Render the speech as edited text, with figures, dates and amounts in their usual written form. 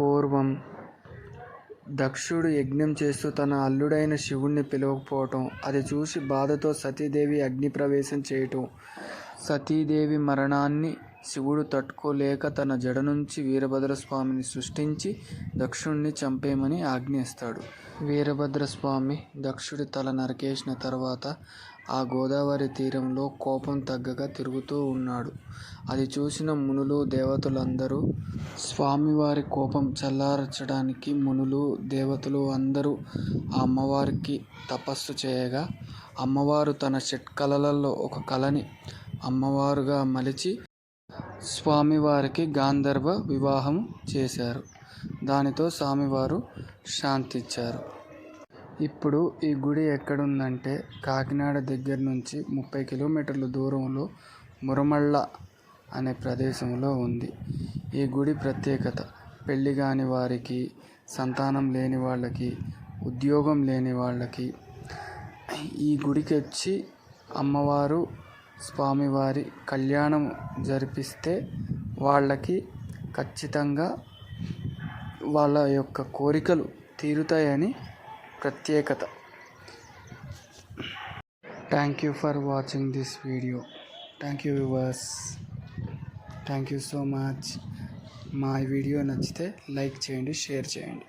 పూర్వం దక్షుడు యజ్ఞం చేస్తూ తన అల్లుడైన శివుణ్ణి పిలవకపోవటం, అది చూసి బాధతో సతీదేవి అగ్నిప్రవేశం చేయటం. సతీదేవి మరణాన్ని శివుడు తట్టుకోలేక తన జడ నుంచి వీరభద్రస్వామిని సృష్టించి దక్షుణ్ణి చంపేయమని ఆజ్ఞిస్తాడు. వీరభద్రస్వామి దక్షుడి తల నరికేసిన తర్వాత ఆ గోదావరి తీరంలో కోపం తగ్గక తిరుగుతూ ఉన్నాడు. అది చూసిన మునులు దేవతలందరూ స్వామివారి కోపం చల్లార్చడానికి మునులు దేవతలు అందరూ ఆ అమ్మవారికి తపస్సు చేయగా, అమ్మవారు తన షట్కళలలో ఒక కళని అమ్మవారుగా మలిచి స్వామివారికి గాంధర్వ వివాహం చేశారు. దానితో స్వామివారు శాంతించారు. ఇప్పుడు ఈ గుడి ఎక్కడుందంటే కాకినాడ దగ్గర నుంచి 30 కిలోమీటర్ల దూరంలో మురమళ్ళ అనే ప్రదేశంలో ఉంది. ఈ గుడి ప్రత్యేకత పెళ్లి కాని వారికి, సంతానం లేని వాళ్ళకి, ఉద్యోగం లేని వాళ్ళకి ఈ గుడికి వచ్చి అమ్మవారు స్వామివారి కళ్యాణం జరిపిస్తే వాళ్ళకి ఖచ్చితంగా వాళ్ళ యొక్క కోరికలు తీరుతాయని ప్రత్యేకత. Thank you for watching this video. Thank you viewers. Thank you so much. మా వీడియో నచ్చితే లైక్ చేయండి, షేర్ చేయండి.